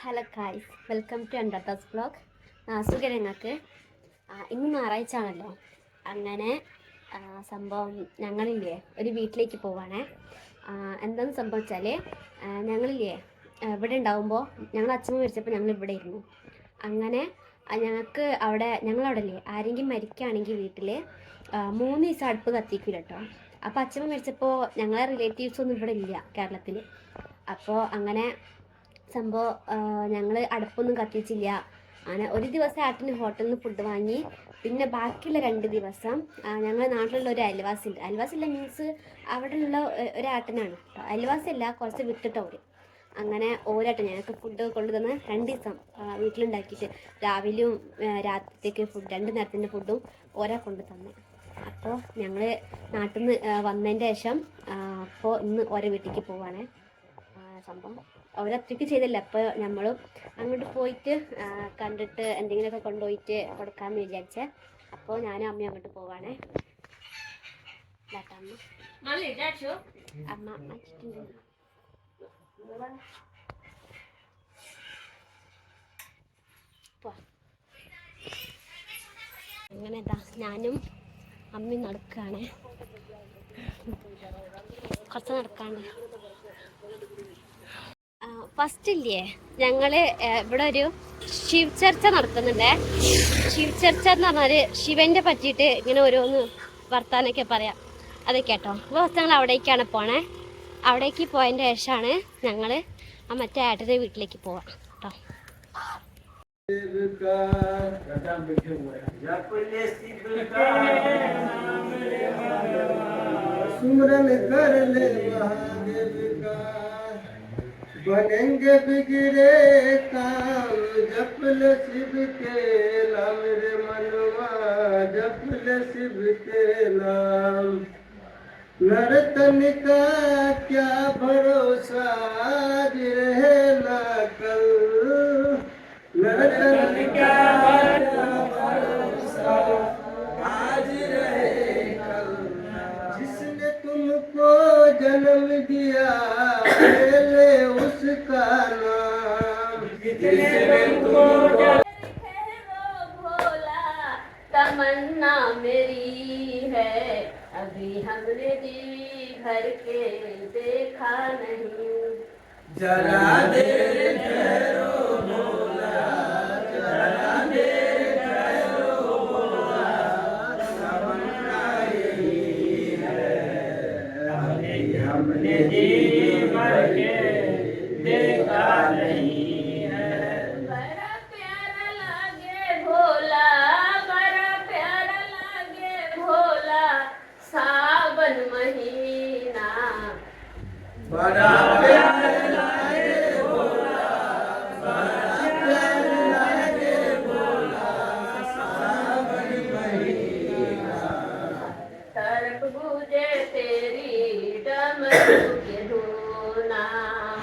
Hello guys, welcome to അൻഡർട്ടാസ് vlog. സുഖം നിങ്ങൾക്ക്? ഇന്ന് ഞായറാഴ്ച ആണല്ലോ. അങ്ങനെ സംഭവം ഞങ്ങളില്ലേ ഒരു വീട്ടിലേക്ക് പോവാണേ. എന്താണെന്ന് സംഭവിച്ചാൽ ഞങ്ങളില്ലേ ഇവിടെ ഉണ്ടാവുമ്പോൾ ഞങ്ങൾ അച്ഛൻ മരിച്ചപ്പോൾ ഞങ്ങൾ ഇവിടെ ഇരുന്നു. അങ്ങനെ ഞങ്ങൾക്ക് ഞങ്ങളവിടെ ഇല്ലേ ആരെങ്കിലും മരിക്കുകയാണെങ്കിൽ വീട്ടിൽ 3 ദിവസം അടുപ്പ് കത്തിക്കില്ല കേട്ടോ. അപ്പോൾ അച്ഛൻ മരിച്ചപ്പോൾ ഞങ്ങളെ റിലേറ്റീവ്സ് ഒന്നും ഇവിടെ ഇല്ല കേരളത്തിൽ. അപ്പോൾ അങ്ങനെ സംഭവം ഞങ്ങൾ അടുപ്പൊന്നും കത്തിച്ചില്ല. അങ്ങനെ ഒരു ദിവസം ആട്ടിന് ഹോട്ടലിൽ നിന്ന് ഫുഡ് വാങ്ങി. പിന്നെ ബാക്കിയുള്ള 2 ദിവസം ഞങ്ങളുടെ നാട്ടിലുള്ള ഒരു അയൽവാസിയുണ്ട്. അയൽവാസില്ല മീൻസ് അവിടെയുള്ള ഒരാട്ടനാണ് കേട്ടോ. അയൽവാസിയല്ല, കുറച്ച് വിട്ടിട്ടവർ. അങ്ങനെ ഓരാട്ടൻ ഞങ്ങൾക്ക് ഫുഡ് കൊണ്ടുതന്ന് 2 ദിവസം വീട്ടിലുണ്ടാക്കിയിട്ട് രാവിലെയും രാത്രിത്തേക്ക് ഫുഡ് 2 നേരത്തിൻ്റെ ഫുഡും ഓരാ കൊണ്ടു തന്നെ. അപ്പോൾ ഞങ്ങൾ നാട്ടിൽ നിന്ന് വന്നതിൻ്റെ ശേഷം അപ്പോൾ ഇന്ന് ഓരോ വീട്ടിലേക്ക് പോവാണ്. സംഭവം അവരൊറ്റയ്ക്ക് ചെയ്തില്ല. അപ്പോൾ നമ്മളും അങ്ങോട്ട് പോയിട്ട് കണ്ടിട്ട് എന്തെങ്കിലുമൊക്കെ കൊണ്ടുപോയിട്ട് കൊടുക്കാമെന്ന് വിചാരിച്ചേ. അപ്പോൾ ഞാനും അമ്മയും അങ്ങോട്ട് പോവാണേ. അമ്മ അങ്ങനെ ഞാനും അമ്മയും നടക്കുകയാണ്. കുറച്ച് നടക്കാണ്ട്. ഫസ്റ്റ് ഇല്ലേ ഞങ്ങൾ ഇവിടെ ഒരു ശിവ ചർച്ച നടക്കുന്നുണ്ട്. ശിവ ചർച്ച എന്ന് പറഞ്ഞാൽ ശിവൻ്റെ പറ്റിയിട്ട് ഇങ്ങനെ ഓരോന്ന് വർത്താനൊക്കെ പറയാം. അതൊക്കെ കേട്ടോ. അപ്പോൾ ഫസ്റ്റ് ഞങ്ങൾ അവിടേക്കാണ് പോണേ. അവിടേക്ക് പോയതിൻ്റെ ശേഷമാണ് ഞങ്ങൾ ആ മറ്റേ ഏട്ടൻ്റെ വീട്ടിലേക്ക് പോവാം കേട്ടോ. बनेंगे बिगड़े काम जपल शिव के नाम रे मनवा जपल शिव के नाम। नर्तन का क्या भरोसा आज रहे ना कल। नर्तन का भरोसा आज रहे कल। जिसने तुमको जन्म दिया उसका नाम। भोला तमन्ना मेरी है, अभी हमने देवी घर के देखा नहीं। जरा देर ठहरो भोला, जरा देर ठहरो भोला, तमन्ना यही है, अभी हमने देवी घर के देखा नहीं है। बड़ा प्यारा लागे भोला, बड़ा प्यारा लागे भोला, सावन महीना। बड़ा प्यारा लागे भोला, बड़ा प्यारा लागे भोला, सावन महीना। तरफ गूंजे तेरी डमरू की धूना,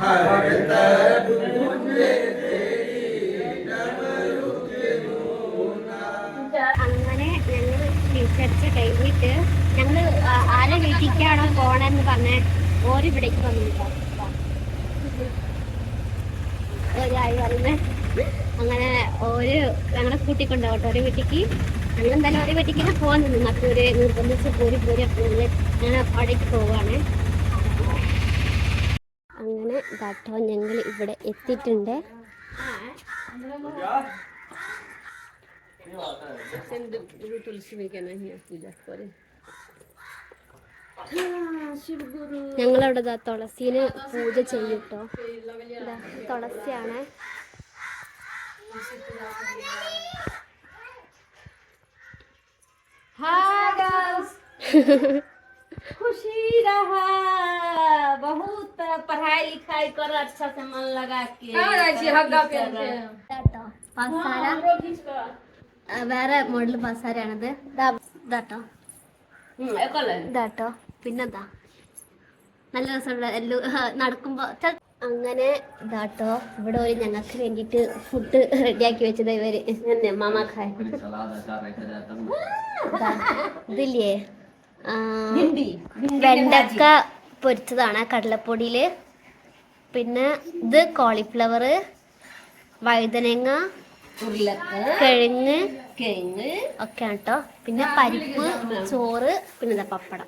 हर तरफ गूंजे तेरी डमरू की धूना। അങ്ങനെ ഞങ്ങൾ തിരിച്ചടിച്ച് കഴിഞ്ഞിട്ട് ഞങ്ങൾ ആരെ വീട്ടിലേക്കാണോ പോണെന്ന് പറഞ്ഞ് ഓരിവിടേക്ക് വന്നിട്ടോ. ഒരായി പറയുന്നത് അങ്ങനെ ഞങ്ങളെ കൂട്ടിക്കൊണ്ടാവട്ടെ ഒരു വീട്ടിലേക്ക്. ഞങ്ങൾ എന്തായാലും ഒരു വീട്ടിലേക്ക് പോകാൻ നിന്നു. മറ്റൊരു നിർബന്ധിച്ച് പോരി ഞങ്ങൾ അവിടേക്ക് പോവാണ്. അങ്ങനെ കേട്ടോ ഞങ്ങൾ ഇവിടെ എത്തിയിട്ടുണ്ട്. ഞങ്ങളവിടെ തുളസീന് പൂജ ചെയ്യൂട്ടോ. തുളസിയാണ്. खुशी रहा, बहुत पढ़ाई लिखाई कर अच्छा से मन लगा के വേറെ മോഡൽ പസാരയാണത്. ഇതാട്ടോ ഇതാട്ടോ. പിന്നെന്താ നല്ല രസമുള്ള എല്ലാം നടക്കുമ്പോ. അങ്ങനെ ഇതാട്ടോ ഇവിടെ ഒരു ഞങ്ങൾക്ക് വേണ്ടിയിട്ട് ഫുഡ് റെഡിയാക്കി വെച്ചത് ഇവര് മാമാക്കായ. ഇതില്ലേ വെണ്ടക്ക പൊരിച്ചതാണ് കടലപ്പൊടിയിൽ. പിന്നെ ഇത് കോളിഫ്ലവർ, വഴുതനങ്ങ, കിഴങ്ങ് ഒക്കെ കേട്ടോ. പിന്നെ പരിപ്പ്, ചോറ്, പിന്നെ പപ്പടം.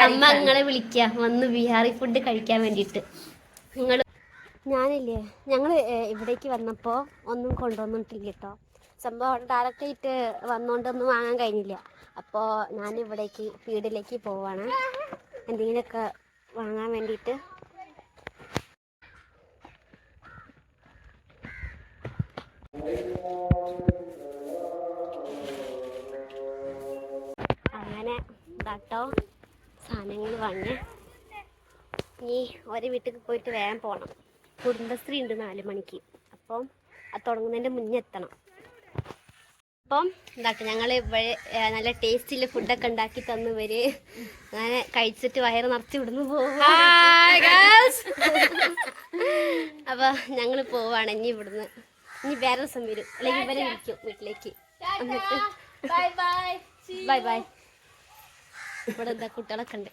അമ്മ നിങ്ങളെ വിളിക്കുക വന്ന് ബീഹാറി ഫുഡ് കഴിക്കാൻ വേണ്ടിയിട്ട്. ഞാനില്ലേ ഞങ്ങൾ ഇവിടേക്ക് വന്നപ്പോൾ ഒന്നും കൊണ്ടുവന്നിട്ടില്ല കേട്ടോ. സംഭവം ഡയറക്റ്റായിട്ട് വന്നുകൊണ്ടൊന്നും വാങ്ങാൻ കഴിഞ്ഞില്ല. അപ്പോൾ ഞാനിവിടേക്ക് വീട്ടിലേക്ക് പോവാണ് എന്തെങ്കിലുമൊക്കെ വാങ്ങാൻ വേണ്ടിയിട്ട്. അങ്ങനെ ഇതാട്ടോ സാധനങ്ങൾ വാങ്ങി ഇനി ഒരു വീട്ടിൽ പോയിട്ട് വേഗം പോകണം. കുടുംബശ്രീ ഉണ്ട് 4 മണിക്ക്. അപ്പം അത് തുടങ്ങുന്നതിൻ്റെ മുന്നേ എത്തണം. അപ്പം എന്താട്ടോ ഞങ്ങൾ ഇവിടെ നല്ല ടേസ്റ്റിൽ ഫുഡൊക്കെ ഉണ്ടാക്കി തന്നു ഇവര്. അങ്ങനെ കഴിച്ചിട്ട് വയറ് നിറച്ച് ഇവിടുന്ന് പോകും. അപ്പോൾ ഞങ്ങൾ പോവാണ് ഇനി ഇവിടുന്ന്. ഇനി വേറെ ദിവസം വരും, അല്ലെങ്കിൽ ഇവരെ വിളിക്കും വീട്ടിലേക്ക്. എന്നിട്ട് ബൈ ബൈ. ഇവിടെ എന്താ കുട്ടികളൊക്കെ ഉണ്ട്.